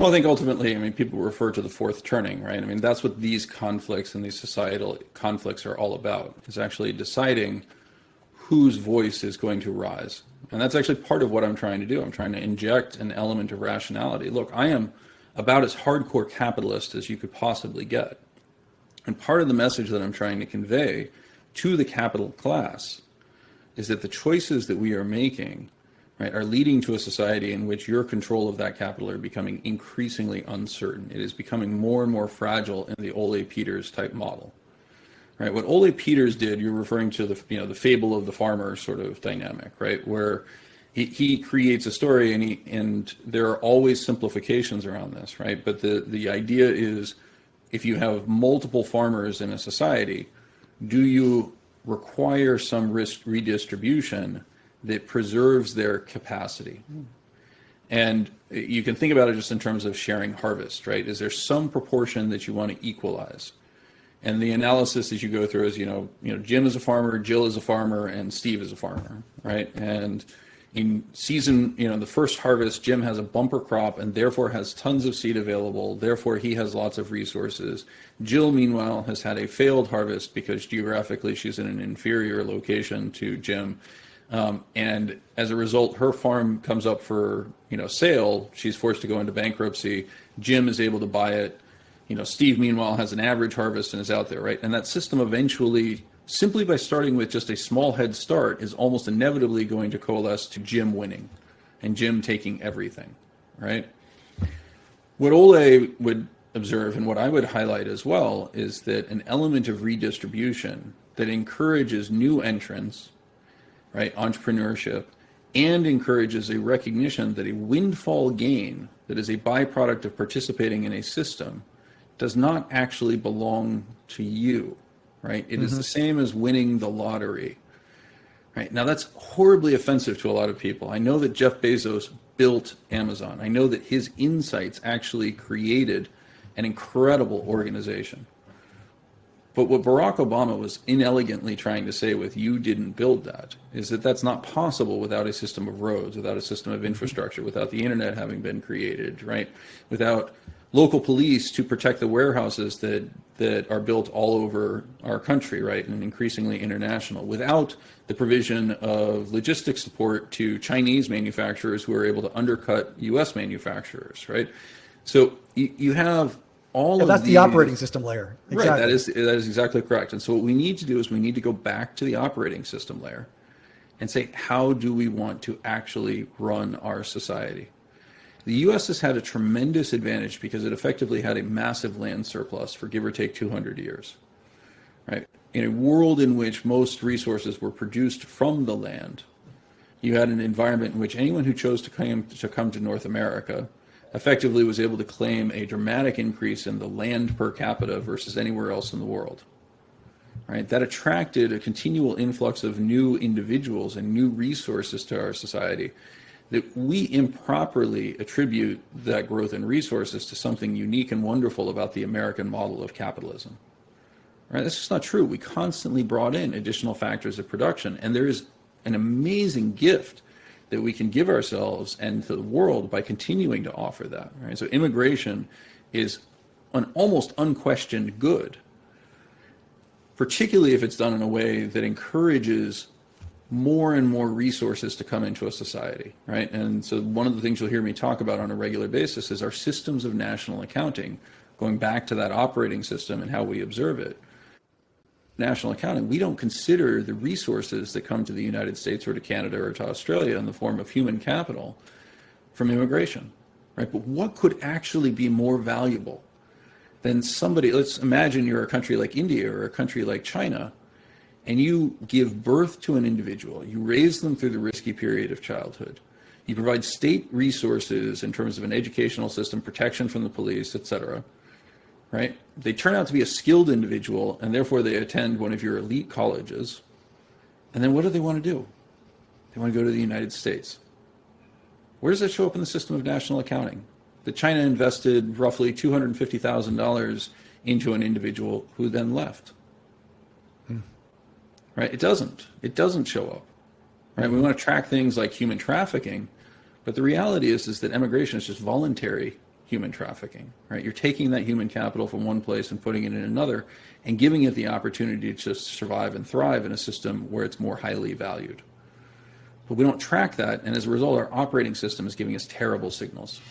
Well, I think ultimately, I mean, people refer to the fourth turning, right? I mean, that's what these conflicts and these societal conflicts are all about, is actually deciding whose voice is going to rise. And that's actually part of what I'm trying to do. I'm trying to inject an element of rationality. Look, I am about as hardcore capitalist as you could possibly get. And part of the message that I'm trying to convey to the capital class is that the choices that we are making, right, are leading to a society in which your control of that capital are becoming increasingly uncertain. It is becoming more and more fragile in the Ole Peters type model. Right, what Ole Peters did, you're referring to the, the fable of the farmer sort of dynamic, right, where he creates a story and there are always simplifications around this, right? But the idea is, if you have multiple farmers in a society, do you require some risk redistribution that preserves their capacity? And you can think about it just in terms of sharing harvest, right? Is there some proportion that you want to equalize? And the analysis that you go through is, Jim is a farmer, Jill is a farmer, and Steve is a farmer, right? And in season, the first harvest, Jim has a bumper crop and therefore has tons of seed available. Therefore, he has lots of resources. Jill, meanwhile, has had a failed harvest because geographically she's in an inferior location to Jim. And as a result, her farm comes up for, sale. She's forced to go into bankruptcy. Jim is able to buy it. Steve, meanwhile, has an average harvest and is out there, right? And that system eventually, simply by starting with just a small head start, is almost inevitably going to coalesce to Jim winning and Jim taking everything, right? What Ole would observe, and what I would highlight as well, is that an element of redistribution that encourages new entrants, right, entrepreneurship, and encourages a recognition that a windfall gain that is a byproduct of participating in a system does not actually belong to you, right? It is the same as winning the lottery, right? Now that's horribly offensive to a lot of people. I know that Jeff Bezos built Amazon. I know that his insights actually created an incredible organization. But what Barack Obama was inelegantly trying to say with "you didn't build that" is that that's not possible without a system of roads, without a system of infrastructure, without the internet having been created, right? Without local police to protect the warehouses that are built all over our country, right, and increasingly international, without the provision of logistics support to Chinese manufacturers who are able to undercut U.S. manufacturers, right? So you have all of that's these, the operating system layer. Exactly. Right, that is exactly correct. And so what we need to do is we need to go back to the operating system layer and say, how do we want to actually run our society? The U.S. has had a tremendous advantage because it effectively had a massive land surplus for give or take 200 years, right? In a world in which most resources were produced from the land, you had an environment in which anyone who chose to come to North America effectively was able to claim a dramatic increase in the land per capita versus anywhere else in the world, right? That attracted a continual influx of new individuals and new resources to our society, that we improperly attribute that growth in resources to something unique and wonderful about the American model of capitalism. Right? That's just not true. We constantly brought in additional factors of production, and there is an amazing gift that we can give ourselves and to the world by continuing to offer that. Right? So immigration is an almost unquestioned good, particularly if it's done in a way that encourages more and more resources to come into a society, right? And so one of the things you'll hear me talk about on a regular basis is our systems of national accounting, going back to that operating system and how we observe it. National accounting, we don't consider the resources that come to the United States or to Canada or to Australia in the form of human capital from immigration, right? But what could actually be more valuable than somebody, let's imagine you're a country like India or a country like China, and you give birth to an individual, you raise them through the risky period of childhood, you provide state resources in terms of an educational system, protection from the police, etc., right? They turn out to be a skilled individual, and therefore they attend one of your elite colleges, and then what do they want to do? They want to go to the United States. Where does that show up in the system of national accounting? That China invested roughly $250,000 into an individual who then left. Right? It doesn't show up. Right? We want to track things like human trafficking, but the reality is that immigration is just voluntary human trafficking, right? You're taking that human capital from one place and putting it in another and giving it the opportunity to just survive and thrive in a system where it's more highly valued. But we don't track that, and as a result, our operating system is giving us terrible signals.